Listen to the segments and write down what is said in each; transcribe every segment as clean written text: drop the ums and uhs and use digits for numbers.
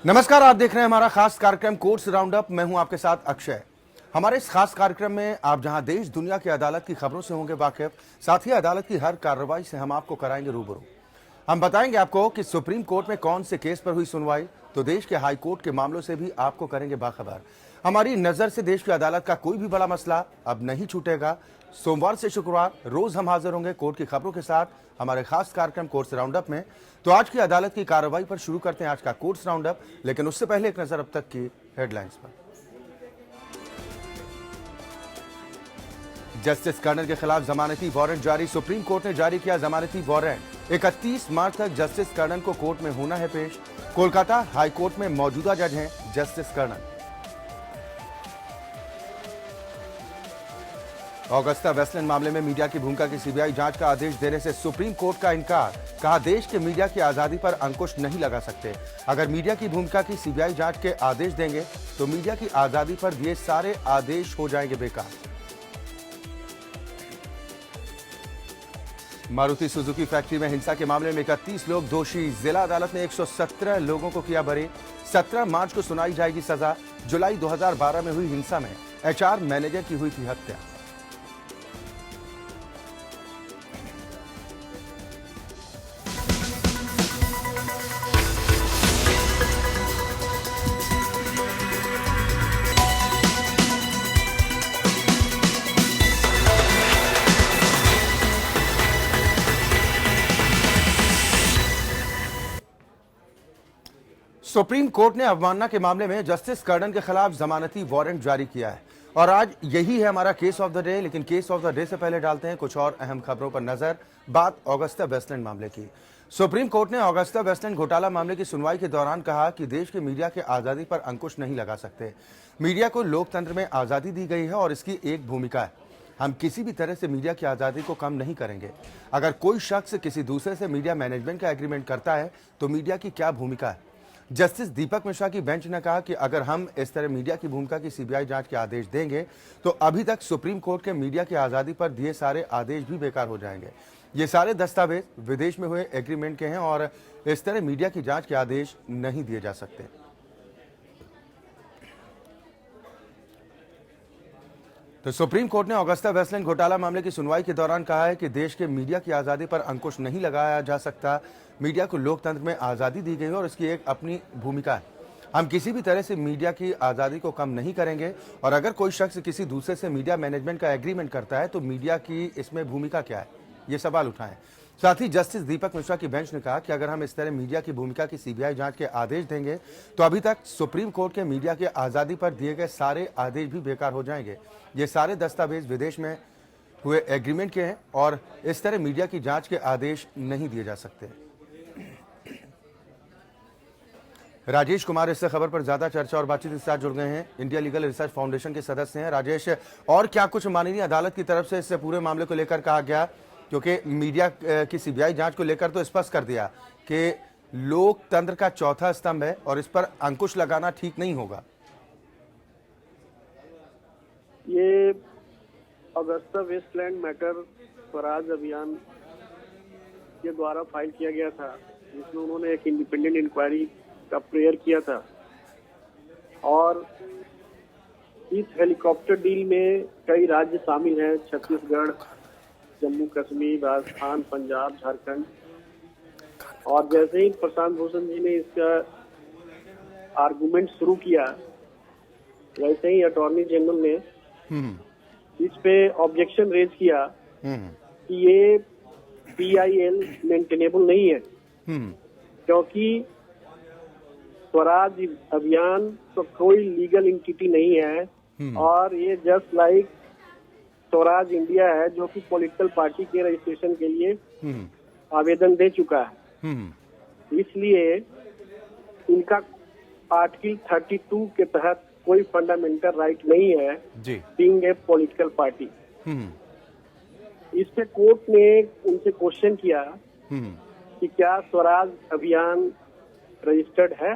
नमस्कार, आप देख रहे हैं हमारा खास कार्यक्रम कोर्ट्स राउंड अप। मैं हूं आपके साथ अक्षय। हमारे इस खास कार्यक्रम में आप जहां देश दुनिया की अदालत की खबरों से होंगे वाकिफ, साथ ही अदालत की हर कार्रवाई से हम आपको कराएंगे रूबरू। हम बताएंगे आपको कि सुप्रीम कोर्ट में कौन से केस पर हुई सुनवाई, तो देश के हाई कोर्ट के मामलों से भी आपको करेंगे बाखबर। हमारी नजर से देश की अदालत का कोई भी बड़ा मसला अब नहीं छूटेगा। सोमवार से शुक्रवार रोज हम हाजिर होंगे कोर्ट की खबरों के साथ हमारे खास कार्यक्रम कोर्ट्स राउंड अप में। तो आज की अदालत की कार्रवाई पर शुरू करते हैं आज का कोर्ट्स राउंड अप, लेकिन उससे पहले एक नजर अब तक की हेडलाइंस पर। जस्टिस कर्नल के खिलाफ जमानती वारंट जारी, सुप्रीम कोर्ट ने जारी किया जमानती वारंट। 31 मार्च तक जस्टिस कर्नल को कोर्ट में होना है पेश। कोलकाता हाई कोर्ट में मौजूदा जज हैं जस्टिस कर्नल। ऑगस्टा वेस्टलैंड मामले में मीडिया की भूमिका की सीबीआई जांच का आदेश देने से सुप्रीम कोर्ट का इनकार। कहा, देश के मीडिया की आजादी पर अंकुश नहीं लगा सकते। अगर मीडिया की भूमिका की सीबीआई जांच के आदेश देंगे तो मीडिया की आजादी पर दिए सारे आदेश हो जाएंगे बेकार। मारुति सुजुकी फैक्ट्री में हिंसा के मामले में 31 लोग दोषी। जिला अदालत ने 117 लोगों को किया बरी। 17 मार्च को सुनाई जाएगी सजा। जुलाई 2012 में हुई हिंसा में एचआर मैनेजर की हुई थी हत्या। सुप्रीम कोर्ट ने अवमानना के मामले में जस्टिस कर्नल के खिलाफ जमानती वारंट जारी किया है और आज यही है हमारा केस ऑफ द डे। लेकिन केस ऑफ द डे से पहले डालते हैं कुछ और अहम खबरों पर नजर। बात ऑगस्टा वेस्टलैंड मामले की। सुप्रीम कोर्ट ने ऑगस्टा वेस्टलैंड घोटाला मामले की सुनवाई के दौरान कहा कि देश के मीडिया के आजादी पर अंकुश नहीं लगा सकते। मीडिया को लोकतंत्र में आजादी दी गई है और इसकी एक भूमिका है। हम किसी भी तरह से मीडिया की आजादी को कम नहीं करेंगे। अगर कोई शख्स किसी दूसरे से मीडिया मैनेजमेंट का एग्रीमेंट करता है तो मीडिया की क्या भूमिका है। जस्टिस दीपक मिश्रा की बेंच ने कहा कि अगर हम इस तरह मीडिया की भूमिका की सीबीआई जांच के आदेश देंगे तो अभी तक सुप्रीम कोर्ट के मीडिया की आजादी पर दिए सारे आदेश भी बेकार हो जाएंगे। ये सारे दस्तावेज विदेश में हुए एग्रीमेंट के हैं और इस तरह मीडिया की जांच के आदेश नहीं दिए जा सकते। तो सुप्रीम कोर्ट ने ऑगस्टा वेस्टलैंड घोटाला मामले की सुनवाई के दौरान कहा है कि देश के मीडिया की आजादी पर अंकुश नहीं लगाया जा सकता। मीडिया को लोकतंत्र में आजादी दी गई है और इसकी एक अपनी भूमिका है। हम किसी भी तरह से मीडिया की आजादी को कम नहीं करेंगे और अगर कोई शख्स किसी दूसरे से मीडिया मैनेजमेंट का एग्रीमेंट करता है तो मीडिया की इसमें भूमिका क्या है, ये सवाल उठाएं। साथ ही जस्टिस दीपक मिश्रा की बेंच ने कहा कि अगर हम इस तरह मीडिया की भूमिका की सीबीआई जांच के आदेश देंगे तो अभी तक सुप्रीम कोर्ट के मीडिया की आजादी पर दिए गए सारे आदेश भी बेकार हो जाएंगे। ये सारे दस्तावेज विदेश में हुए एग्रीमेंट के हैं और इस तरह मीडिया की जांच के आदेश नहीं दिए जा सकते। राजेश कुमार इस खबर पर ज्यादा चर्चा और बातचीत के साथ जुड़ गए हैं। इंडिया लीगल रिसर्च फाउंडेशन के सदस्य हैं राजेश। और क्या कुछ माननीय अदालत की तरफ से इस पूरे मामले को लेकर कहा गया, क्योंकि मीडिया की सीबीआई जांच को लेकर तो स्पष्ट कर दिया कि लोकतंत्र का चौथा स्तंभ है और इस पर अंकुश लगाना ठीक नहीं होगा। ये Augusta Westland matter Swaraj Abhiyan के द्वारा फाइल किया गया था, जिसमें उन्होंने एक इंडिपेंडेंट इंक्वायरी का प्रेयर किया था और इस हेलीकॉप्टर डील में कई राज्य शामिल हैं, छत्तीसगढ़, जम्मू कश्मीर, राजस्थान, पंजाब, झारखंड। और जैसे ही प्रशांत भूषण जी ने इसका आर्गुमेंट शुरू किया, वैसे ही अटॉर्नी जनरल ने इस पे ऑब्जेक्शन रेज किया कि ये PIL मेंटेनेबल नहीं है, क्योंकि स्वराज अभियान तो कोई लीगल एंटिटी नहीं है और ये जस्ट लाइक स्वराज इंडिया है जो कि पॉलिटिकल पार्टी के रजिस्ट्रेशन के लिए आवेदन दे चुका है। इसलिए इनका आर्टिकल 32 के तहत कोई फंडामेंटल राइट नहीं है बीइंग ए पॉलिटिकल पार्टी। इस पे कोर्ट ने उनसे क्वेश्चन किया कि क्या स्वराज अभियान रजिस्टर्ड है।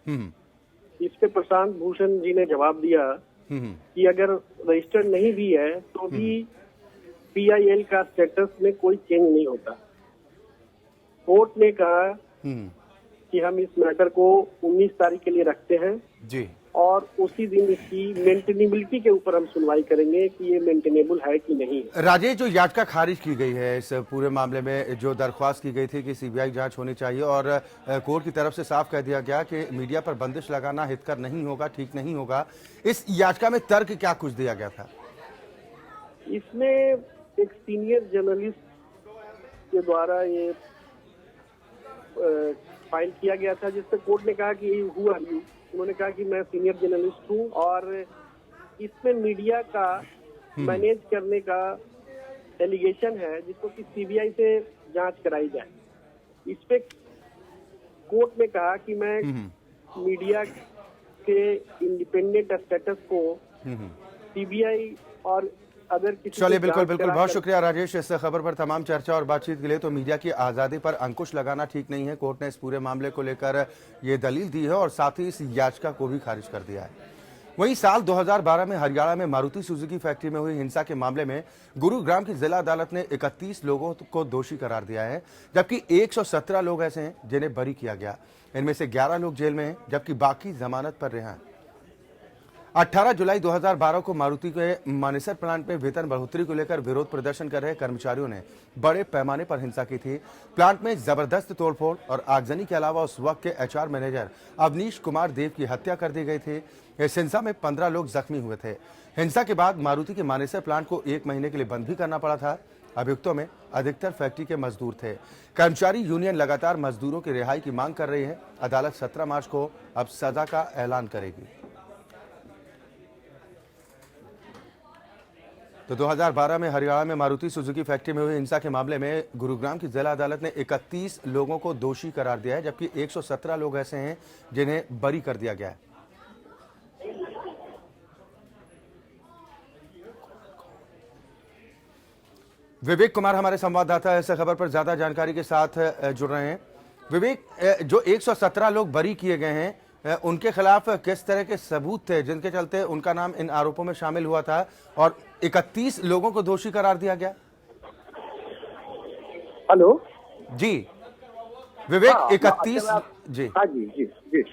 इस पे प्रशांत भूषण जी ने जवाब दिया कि अगर रजिस्टर्ड नहीं भी है तो भी PIL का स्टेटस में कोई चेंज नहीं होता। कोर्ट ने कहा कि हम इस मैटर को 19 तारीख के लिए रखते हैं जी। और उसी दिन इसकी मेंटेनेबिलिटी के ऊपर हम सुनवाई करेंगे कि ये मेंटेनेबल है कि नहीं। राजेश, जो याचिका खारिज की गई है इस पूरे मामले में, जो दरख्वास्त की गई थी कि सीबीआई जांच होनी चाहिए और कोर्ट की तरफ से साफ कह दिया गया कि मीडिया पर बंदिश लगाना हितकर नहीं होगा, ठीक नहीं होगा, इस याचिका में तर्क क्या कुछ दिया गया था? इसमें एक सीनियर जर्नलिस्ट के द्वारा ये फाइल किया गया था, जिससे कोर्ट ने कहा कि हु आर यू। उन्होंने कहा कि मैं सीनियर जर्नलिस्ट हूँ और इसमें मीडिया का मैनेज करने का एलिगेशन है, जिसको कि सीबीआई से जांच कराई जाए। इस पे कोर्ट ने कहा कि मैं मीडिया के इंडिपेंडेंट स्टेटस को सीबीआई और अगर किसी चलिए, बिल्कुल बिल्कुल, बहुत शुक्रिया राजेश इस खबर पर तमाम चर्चा और बातचीत के लिए। तो मीडिया की आज़ादी पर अंकुश लगाना ठीक नहीं है, कोर्ट ने इस पूरे मामले को लेकर ये दलील दी है और साथ ही इस याचिका को भी खारिज कर दिया है। वहीं साल 2012 में हरियाणा में मारुति सुजुकी फैक्ट्री में हुई हिंसा के मामले में गुरुग्राम की जिला अदालत ने 31 लोगों को दोषी करार दिया है, जबकि 117 लोग ऐसे हैं जिन्हें बरी किया गया। इनमें से 11 लोग जेल में हैं, जबकि बाकी जमानत पर रिहा हैं। 18 जुलाई 2012 को मारुति के मानेसर प्लांट में वेतन बढ़ोतरी को लेकर विरोध प्रदर्शन कर रहे कर्मचारियों ने बड़े पैमाने पर हिंसा की थी। प्लांट में जबरदस्त तोड़फोड़ और आगजनी के अलावा उस वक्त के एचआर मैनेजर अवनीश कुमार देव की हत्या कर दी गई थी। इस हिंसा में 15 लोग जख्मी हुए थे। हिंसा के बाद मारुति के मानेसर प्लांट को 1 महीने के लिए बंद भी करना पड़ा था। अभियुक्तों में अधिकतर फैक्ट्री के मजदूर थे। कर्मचारी यूनियन लगातार मजदूरों की रिहाई की मांग कर रही है। अदालत 17 मार्च को अब सजा का ऐलान करेगी। तो 2012 में हरियाणा में मारुति सुजुकी फैक्ट्री में हुई हिंसा के मामले में गुरुग्राम की जिला अदालत ने 31 लोगों को दोषी करार दिया है, जबकि 117 लोग ऐसे हैं जिन्हें बरी कर दिया गया है। विवेक कुमार हमारे संवाददाता इस खबर पर ज्यादा जानकारी के साथ जुड़ रहे हैं। विवेक, जो 117 लोग बरी किए गए हैं, उनके खिलाफ किस तरह के सबूत थे जिनके चलते उनका नाम इन आरोपों में शामिल हुआ था और 31 लोगों को दोषी करार दिया गया? हेलो जी विवेक, हाँ, 31 जी हाँ जी जी जी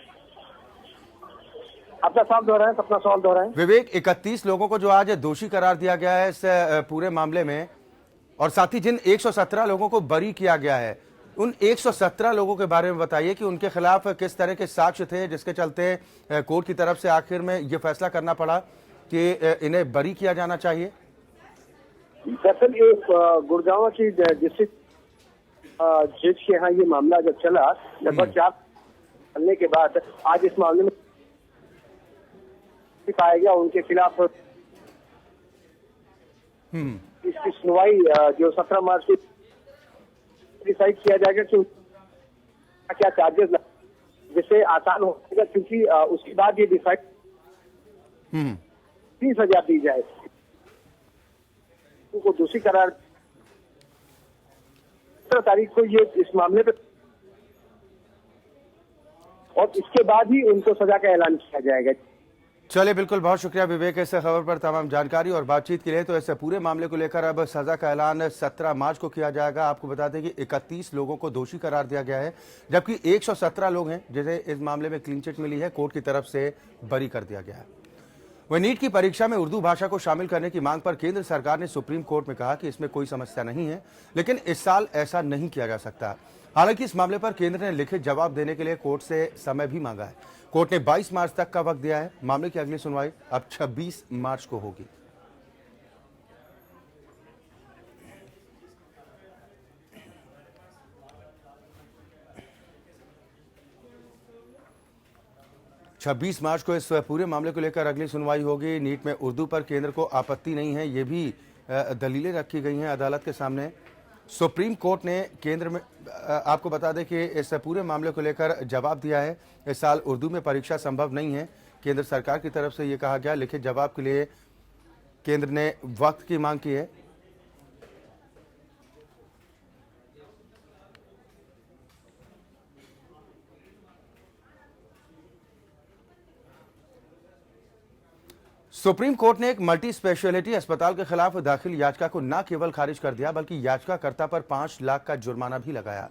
अपना सवाल दोहराएं, अपना सवाल दोहराएं। विवेक, 31 लोगों को जो आज दोषी करार दिया गया है इस पूरे मामले में, और साथ ही जिन 117 लोगों को बरी किया गया है, उन 117 लोगों के बारे में बताइए कि उनके खिलाफ किस तरह के साक्ष्य थे जिसके चलते कोर्ट की तरफ से आखिर में यह फैसला करना पड़ा कि इन्हें बरी किया जाना चाहिए। दरअसल ये गुड़गांव की डिस्ट्रिक्ट जज के यहाँ ये मामला जब चला, लगभग 4 चलने के बाद आज इस मामले में पाया गया उनके खिलाफ इसकी सुनवाई जो 17 मार्च को डिसाइड किया जाएगा कि क्या चार्जेस जिससे आसान हो जाएगा, क्योंकि उसके बाद ये डिसाइड 30,000 दी जाए, उनको दोषी करार 17 तारीख को ये इस मामले पे, और इसके बाद ही उनको सजा का ऐलान किया जाएगा। चलिए, बिल्कुल, बहुत शुक्रिया विवेक इस खबर पर तमाम जानकारी और बातचीत के लिए। तो ऐसे पूरे मामले को लेकर अब सजा का ऐलान 17 मार्च को किया जाएगा। आपको बता दें कि 31 लोगों को दोषी करार दिया गया है, जबकि 117 लोग हैं जिन्हें इस मामले में क्लीन चिट मिली है, कोर्ट की तरफ से बरी कर दिया गया है। वहीं नीट की परीक्षा में उर्दू भाषा को शामिल करने की मांग पर केंद्र सरकार ने सुप्रीम कोर्ट में कहा कि इसमें कोई समस्या नहीं है, लेकिन इस साल ऐसा नहीं किया जा सकता। हालांकि इस मामले पर केंद्र ने लिखित जवाब देने के लिए कोर्ट से समय भी मांगा है। कोर्ट ने 22 मार्च तक का वक्त दिया है। मामले की अगली सुनवाई अब 26 मार्च को होगी। छब्बीस मार्च को इस पूरे मामले को लेकर अगली सुनवाई होगी। नीट में उर्दू पर केंद्र को आपत्ति नहीं है, ये भी दलीलें रखी गई हैं अदालत के सामने। सुप्रीम कोर्ट ने केंद्र में, आपको बता दें कि इस पूरे मामले को लेकर जवाब दिया है। इस साल उर्दू में परीक्षा संभव नहीं है, केंद्र सरकार की तरफ से ये कहा गया। लिखित जवाब के लिए केंद्र ने वक्त की मांग की है। सुप्रीम कोर्ट ने एक मल्टी स्पेशलिटी अस्पताल के खिलाफ दाखिल याचिका को न केवल खारिज कर दिया, बल्कि याचिकाकर्ता पर 5 लाख का जुर्माना भी लगाया।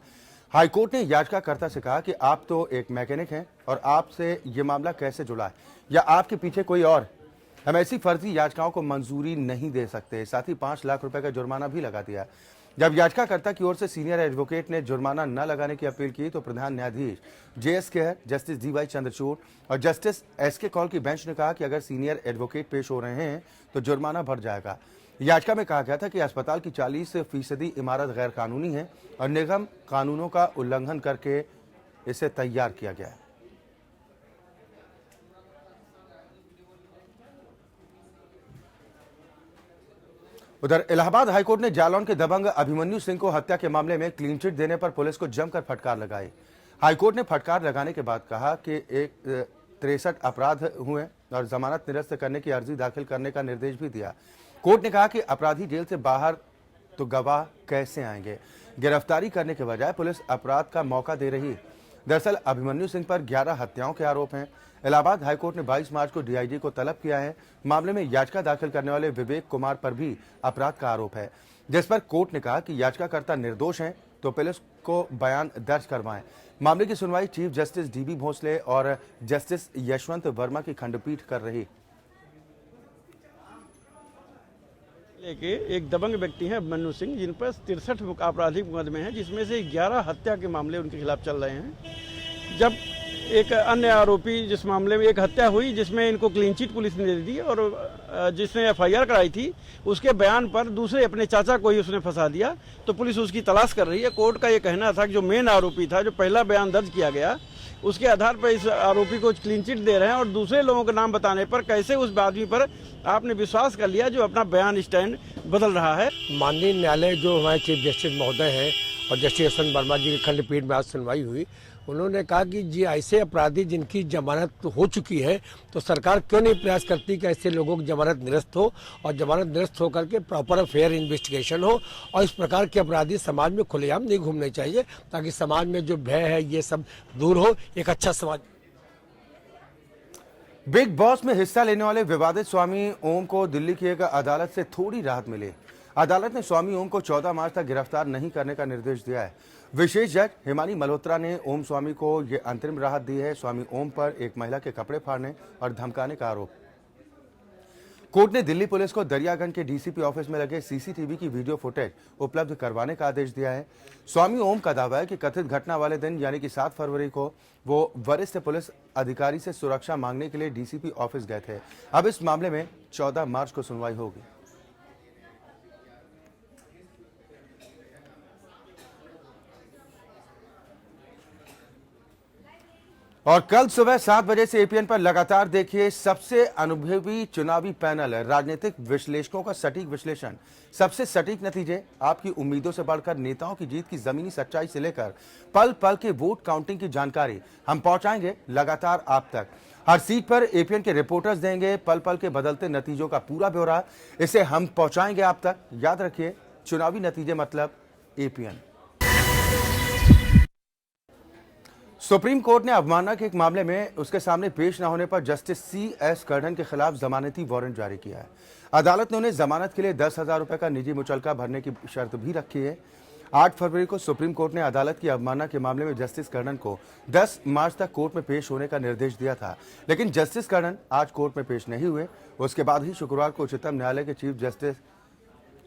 हाईकोर्ट ने याचिकाकर्ता से कहा कि आप तो एक मैकेनिक हैं और आपसे ये मामला कैसे जुड़ा है या आपके पीछे कोई और, हम ऐसी फर्जी याचिकाओं को मंजूरी नहीं दे सकते। साथ ही 5 लाख रुपए का जुर्माना भी लगा दिया। जब याचिकाकर्ता की ओर से सीनियर एडवोकेट ने जुर्माना न लगाने की अपील की तो प्रधान न्यायाधीश JS Kher, justice DY Chandrachud और जस्टिस SK कौल की बेंच ने कहा कि अगर सीनियर एडवोकेट पेश हो रहे हैं तो जुर्माना बढ़ जाएगा। याचिका में कहा गया था कि अस्पताल की 40% इमारत गैर कानूनी है और निगम कानूनों का उल्लंघन करके इसे तैयार किया गया है। उधर इलाहाबाद हाईकोर्ट ने जालौन के दबंग अभिमन्यु सिंह को हत्या के मामले में क्लीन चिट देने पर पुलिस को जमकर फटकार लगाई। हाईकोर्ट ने फटकार लगाने के बाद कहा कि 63 अपराध हुए और जमानत निरस्त करने की अर्जी दाखिल करने का निर्देश भी दिया। कोर्ट ने कहा कि अपराधी जेल से बाहर तो गवाह कैसे आएंगे, गिरफ्तारी करने के बजाय पुलिस अपराध का मौका दे रही। दरअसल अभिमन्यु सिंह पर 11 हत्याओं के आरोप हैं। इलाहाबाद हाईकोर्ट ने 22 मार्च को DIG को तलब किया है। मामले में याचिका दाखिल करने वाले विवेक कुमार पर भी अपराध का आरोप है, जिस पर कोर्ट ने कहा कि याचिकाकर्ता निर्दोष हैं तो पुलिस को बयान दर्ज करवाएं। मामले की सुनवाई चीफ जस्टिस DB भोसले और जस्टिस यशवंत वर्मा की खंडपीठ कर रही। लेके एक दबंग व्यक्ति हैं अभिमन्यु सिंह, जिन पर 63 आपराधिक मुकदमे हैं, जिसमें से 11 हत्या के मामले उनके खिलाफ चल रहे हैं। जब एक अन्य आरोपी, जिस मामले में एक हत्या हुई जिसमें इनको क्लीन चिट पुलिस ने दे दी और जिसने FIR कराई थी, उसके बयान पर दूसरे अपने चाचा को ही उसने फंसा दिया, तो पुलिस उसकी तलाश कर रही है। कोर्ट का ये कहना था कि जो मेन आरोपी था, जो पहला बयान दर्ज किया गया, उसके आधार पर इस आरोपी को क्लीन चिट दे रहे हैं और दूसरे लोगों के नाम बताने पर कैसे उस आदमी पर आपने विश्वास कर लिया जो अपना बयान स्टैंड बदल रहा है। माननीय न्यायालय जो हमारे चीफ जस्टिस महोदय हैं और जस्टिस यशवंत वर्मा जी की खंडपीठ में आज सुनवाई हुई, उन्होंने कहा कि जी ऐसे अपराधी जिनकी जमानत हो चुकी है तो सरकार क्यों नहीं प्रयास करती कि ऐसे लोगों की जमानत निरस्त हो और जमानत निरस्त होकर के प्रॉपर फेयर इन्वेस्टिगेशन हो और इस प्रकार के अपराधी समाज में खुलेआम नहीं घूमने चाहिए, ताकि समाज में जो भय है ये सब दूर हो, एक अच्छा समाज। बिग बॉस में हिस्सा लेने वाले विवादित स्वामी ओम को दिल्ली की एक अदालत से थोड़ी राहत मिली। अदालत ने स्वामी ओम को 14 मार्च तक गिरफ्तार नहीं करने का निर्देश दिया है। विशेष जज हिमानी मल्होत्रा ने ओम स्वामी को यह अंतरिम राहत दी है। स्वामी ओम पर एक महिला के कपड़े फाड़ने और धमकाने का आरोप। कोर्ट ने दिल्ली पुलिस को दरियागंज के DCP ऑफिस में लगे CCTV की वीडियो फुटेज उपलब्ध करवाने का आदेश दिया है। स्वामी ओम का दावा है कि कथित घटना वाले दिन यानी कि 7 फरवरी को वो वरिष्ठ पुलिस अधिकारी से सुरक्षा मांगने के लिए DCP ऑफिस गए थे। अब इस मामले में 14 मार्च को सुनवाई होगी। और कल सुबह 7 बजे से APN पर लगातार देखिए सबसे अनुभवी चुनावी पैनल, राजनीतिक विश्लेषकों का सटीक विश्लेषण, सबसे सटीक नतीजे, आपकी उम्मीदों से बढ़कर नेताओं की जीत की जमीनी सच्चाई से लेकर पल पल के वोट काउंटिंग की जानकारी हम पहुंचाएंगे लगातार आप तक। हर सीट पर APN के रिपोर्टर्स देंगे पल पल के बदलते नतीजों का पूरा ब्यौरा, इसे हम पहुंचाएंगे आप तक। याद रखिए, चुनावी नतीजे मतलब APN। सुप्रीम कोर्ट ने अवमानना के एक मामले में उसके सामने पेश न होने पर जस्टिस CS कर्डन के खिलाफ जमानती वारंट जारी किया है। अदालत ने उन्हें जमानत के लिए 10,000 रुपए का निजी मुचलका भरने की शर्त भी रखी है। 8 फरवरी को सुप्रीम कोर्ट ने अदालत की अवमानना के मामले में जस्टिस कर्डन को 10 मार्च तक कोर्ट में पेश होने का निर्देश दिया था, लेकिन जस्टिस कर्डन आज कोर्ट में पेश नहीं हुए। उसके बाद ही शुक्रवार को उच्चतम न्यायालय के चीफ जस्टिस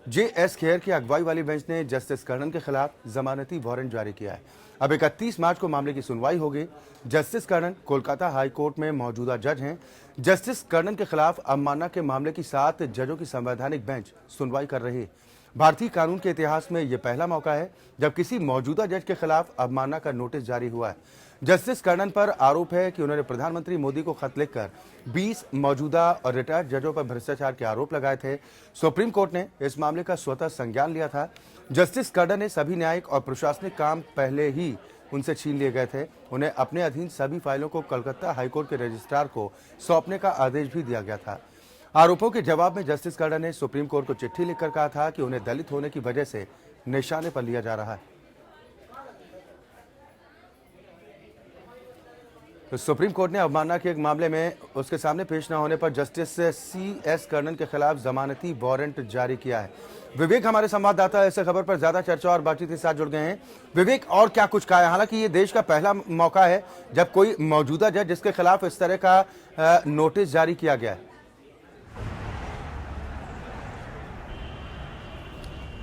JS खेर की अगुवाई वाली बेंच ने जस्टिस कर्डन के खिलाफ जमानती वारंट जारी किया है। अब 31 मार्च को मामले की सुनवाई होगी। Justice cordon Kolkata high court में मौजूदा जज हैं। जस्टिस कर्डन के खिलाफ अवमानना के मामले की 7 जजों की संवैधानिक बेंच सुनवाई कर रही है। भारतीय कानून के इतिहास में यह पहला मौका है जब किसी मौजूदा जज के खिलाफ अवमानना का नोटिस जारी हुआ है। जस्टिस कर्डन पर आरोप है कि उन्होंने प्रधानमंत्री मोदी को खत लिखकर 20 मौजूदा और रिटायर्ड जजों पर भ्रष्टाचार के आरोप लगाए थे। सुप्रीम कोर्ट ने इस मामले का स्वतः संज्ञान लिया था। जस्टिस कर्डन ने सभी न्यायिक और प्रशासनिक काम पहले ही उनसे छीन लिए गए थे। उन्हें अपने अधीन सभी फाइलों को कलकत्ता हाईकोर्ट के रजिस्ट्रार को सौंपने का आदेश भी दिया गया था। आरोपों के जवाब में जस्टिस कर्डन ने सुप्रीम कोर्ट को चिट्ठी लिखकर कहा था कि उन्हें दलित होने की वजह से निशाने पर लिया जा रहा है। तो सुप्रीम कोर्ट ने अवमानना के एक मामले में उसके सामने पेश न होने पर जस्टिस CS कर्डन के खिलाफ जमानती वारंट जारी किया है। विवेक हमारे संवाददाता इस खबर पर ज्यादा चर्चा और बातचीत के साथ जुड़ गए हैं। विवेक, और क्या कुछ कहा है? हालांकि ये देश का पहला मौका है जब कोई मौजूदा जज जिसके खिलाफ इस तरह का नोटिस जारी किया गया है।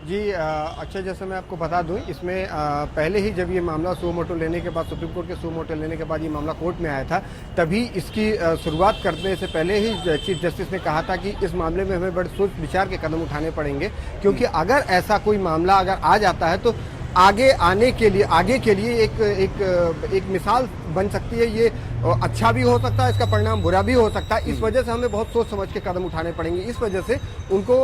जी अक्षय, जैसे मैं आपको बता दूं, इसमें पहले ही जब ये मामला सो मोटो लेने के बाद, सुप्रीम कोर्ट के सो मोटो लेने के बाद ये मामला कोर्ट में आया था, तभी इसकी शुरुआत करने से पहले ही चीफ जस्टिस ने कहा था कि इस मामले में हमें बड़े सोच विचार के कदम उठाने पड़ेंगे, क्योंकि अगर ऐसा कोई मामला अगर आ जाता है तो आगे के लिए एक मिसाल बन सकती है। ये अच्छा भी हो सकता है, इसका परिणाम बुरा भी हो सकता है। इस वजह से हमें बहुत सोच समझ के कदम उठाने पड़ेंगे। इस वजह से उनको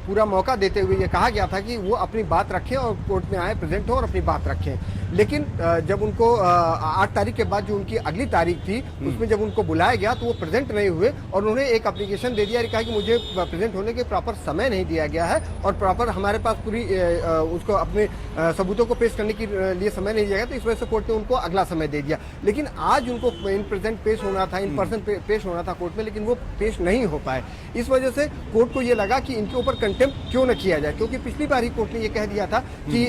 पूरा मौका देते हुए ये कहा गया था कि वो अपनी बात रखें और कोर्ट में आए, प्रेजेंट हो और अपनी बात रखें। लेकिन जब उनको 8 तारीख के बाद जो उनकी अगली तारीख थी, उसमें जब उनको बुलाया गया तो वो प्रेजेंट नहीं हुए और उन्होंने एक एप्लीकेशन दे दिया, कहा कि मुझे प्रेजेंट होने के प्रॉपर समय नहीं दिया गया है और प्रॉपर हमारे पास पूरी उसको अपने सबूतों को पेश करने के लिए समय नहीं दिया गया, तो इस वजह से कोर्ट ने उनको अगला समय दे दिया। लेकिन आज उनको इन प्रेजेंट पेश होना था, इन पर्सन पेश होना था कोर्ट में, लेकिन वो पेश नहीं हो पाए। इस वजह से कोर्ट को ये लगा कि इनके ऊपर कंटेम्प्ट क्यों न किया जाए, क्योंकि पिछली बार ही कोर्ट ने ये कह दिया था कि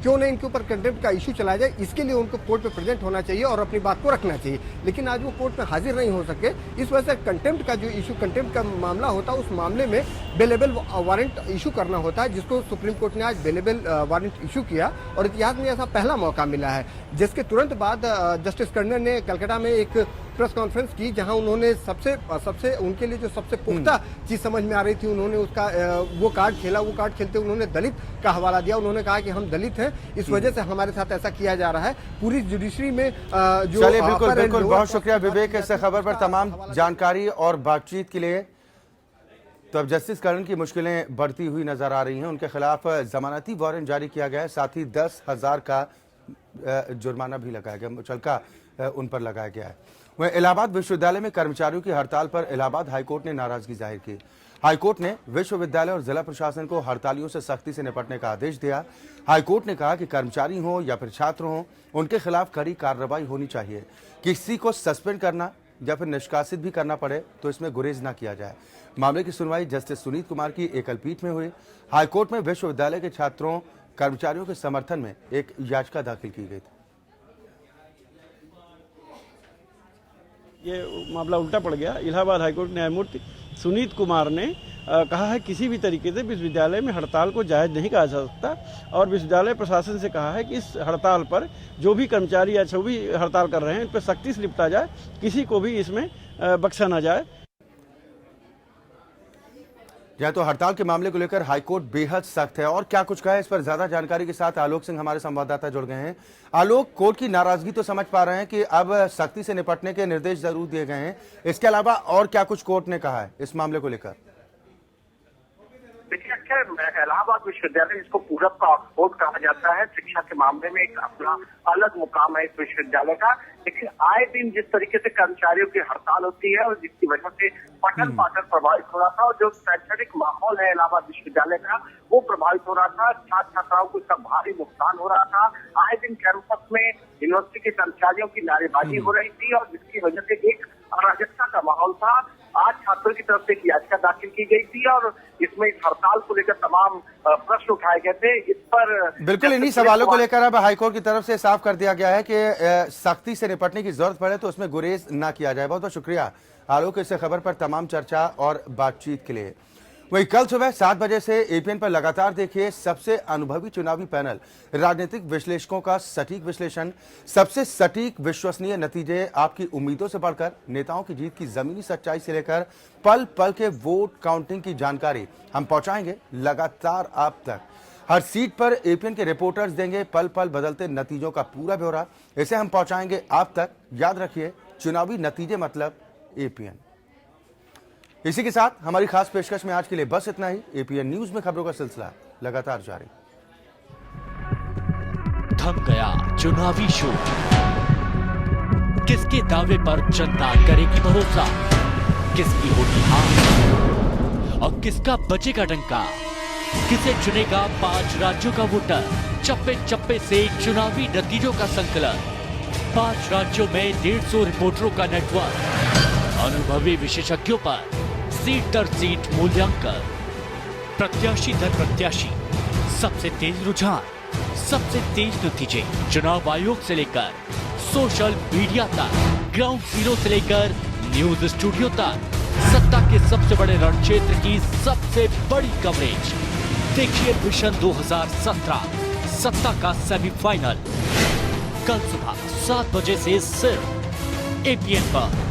क्यों न इनके ऊपर कंटेम्प्ट का इशू चलाया जाए, इसके लिए उनको कोर्ट में प्रेजेंट होना चाहिए और अपनी बात को रखना चाहिए। लेकिन आज वो कोर्ट में हाजिर नहीं हो सके। इस वजह से कंटेम्प्ट का जो इशू, कंटेम्प्ट का मामला होता है, उस मामले में बेलेबल वारंट इशू करना होता है, जिसको सुप्रीम कोर्ट ने आज बेलेबल वारंट इशू किया और इतिहास में ऐसा पहला मौका मिला है। जिसके तुरंत बाद जस्टिस कर्नल ने कलकत्ता में एक प्रेस कॉन्फ्रेंस की, जहां उन्होंने सबसे उनके लिए जो सबसे पुख्ता चीज समझ में आ रही थी, उन्होंने उसका वो कार्ड खेला। वो कार्ड खेलते उन्होंने दलित का हवाला दिया। उन्होंने कहा कि हम दलित हैं, इस वजह से हमारे साथ ऐसा किया जा रहा है। पूरी जुडिशरी में जो चलिए, बिल्कुल बहुत शुक्रिया विवेक इस खबर पर तमाम जानकारी और बातचीत के लिए। तो अब जस्टिस कर्नल की मुश्किलें बढ़ती हुई नजर आ रही हैं। उनके खिलाफ जमानती वारंट जारी किया गया है, साथ ही 10,000 का जुर्माना भी लगाया गया, मुचलका उन पर लगाया गया है। वहीं इलाहाबाद विश्वविद्यालय में कर्मचारियों की हड़ताल पर इलाहाबाद हाईकोर्ट ने नाराजगी जाहिर की। हाईकोर्ट ने विश्वविद्यालय और जिला प्रशासन को हड़तालियों से सख्ती से निपटने का आदेश दिया। हाईकोर्ट ने कहा कि कर्मचारी हों या फिर छात्र हों, उनके खिलाफ कड़ी कार्रवाई होनी चाहिए। किसी को सस्पेंड करना या फिर निष्कासित भी करना पड़े तो इसमें गुरेज न किया जाए। मामले की सुनवाई जस्टिस सुनीत कुमार की एकल पीठ में हुई। हाईकोर्ट में विश्वविद्यालय के छात्रों कर्मचारियों के समर्थन में एक याचिका दाखिल की गई थी। ये मामला उल्टा पड़ गया। इलाहाबाद हाईकोर्ट न्यायमूर्ति सुनीत कुमार ने कहा है किसी भी तरीके से विश्वविद्यालय में हड़ताल को जायज़ नहीं कहा जा सकता और विश्वविद्यालय प्रशासन से कहा है कि इस हड़ताल पर जो भी कर्मचारी या जो भी हड़ताल कर रहे हैं इन पर सख्ती से निपटा जाए, किसी को भी इसमें बख्शा ना जाए। या तो हड़ताल के मामले को लेकर हाईकोर्ट बेहद सख्त है। और क्या कुछ कहा है इस पर ज्यादा जानकारी के साथ आलोक सिंह हमारे संवाददाता जुड़ गए हैं। आलोक, कोर्ट की नाराजगी तो समझ पा रहे हैं कि अब सख्ती से निपटने के निर्देश जरूर दिए गए हैं, इसके अलावा और क्या कुछ कोर्ट ने कहा है इस मामले को लेकर? देखिए अक्षय, इलाहाबाद विश्वविद्यालय जिसको पूरब का ऑक्सफोर्ड कहा जाता है, शिक्षा के मामले में एक अपना अलग मुकाम है इस विश्वविद्यालय का। लेकिन आए दिन जिस तरीके से कर्मचारियों की हड़ताल होती है और जिसकी वजह से पठन पाठन प्रभावित हो रहा था और जो शैक्षणिक माहौल है इलाहाबाद विश्वविद्यालय का वो प्रभावित हो रहा था, छात्र छात्राओं को इसका भारी नुकसान हो रहा था। आए दिन कैंपस में यूनिवर्सिटी के कर्मचारियों की नारेबाजी हो रही थी और जिसकी वजह से एक अराजकता का माहौल था। आज छात्रों की तरफ से एक याचिका दाखिल की गई थी और इसमें इस हड़ताल को लेकर तमाम प्रश्न उठाए गए थे। इस पर बिल्कुल इन्हीं सवालों को लेकर अब हाईकोर्ट की तरफ से साफ कर दिया गया है कि सख्ती से निपटने की जरूरत पड़े तो उसमें गुरेज ना किया जाए। बहुत बहुत शुक्रिया आलोक इस खबर पर तमाम चर्चा और बातचीत के लिए। वहीं कल सुबह 7 बजे से एपीएन पर लगातार देखिए सबसे अनुभवी चुनावी पैनल, राजनीतिक विश्लेषकों का सटीक विश्लेषण, सबसे सटीक विश्वसनीय नतीजे, आपकी उम्मीदों से बढ़कर नेताओं की जीत की जमीनी सच्चाई से लेकर पल पल के वोट काउंटिंग की जानकारी हम पहुंचाएंगे लगातार आप तक। हर सीट पर एपीएन के रिपोर्टर्स देंगे पल पल बदलते नतीजों का पूरा ब्यौरा, इसे हम पहुंचाएंगे आप तक। याद रखिए, चुनावी नतीजे मतलब एपीएन। इसी के साथ हमारी खास पेशकश में आज के लिए बस इतना ही। एपीएन न्यूज में खबरों का सिलसिला लगातार जारी। थम गया चुनावी शोर, किसके दावे पर जनता करेगी भरोसा, किसकी होगी हार और किसका बचेगा डंका, किसे चुनेगा 5 राज्यों का वोटर। चप्पे चप्पे से चुनावी नतीजों का संकलन, 5 राज्यों में 150 रिपोर्टरों का नेटवर्क, अनुभवी विशेषज्ञों पर सीट दर सीट मूल्यांकन। प्रत्याशी दर प्रत्याशी, सबसे तेज रुझान, सबसे तेज नतीजे, चुनाव आयोग से लेकर सोशल मीडिया तक, ग्राउंड जीरो से लेकर न्यूज स्टूडियो तक, सत्ता के सबसे बड़े रण क्षेत्र की सबसे बड़ी कवरेज। देखिए मिशन 2017 सत्ता का सेमीफाइनल कल सुबह 7 बजे से सिर्फ APN पर।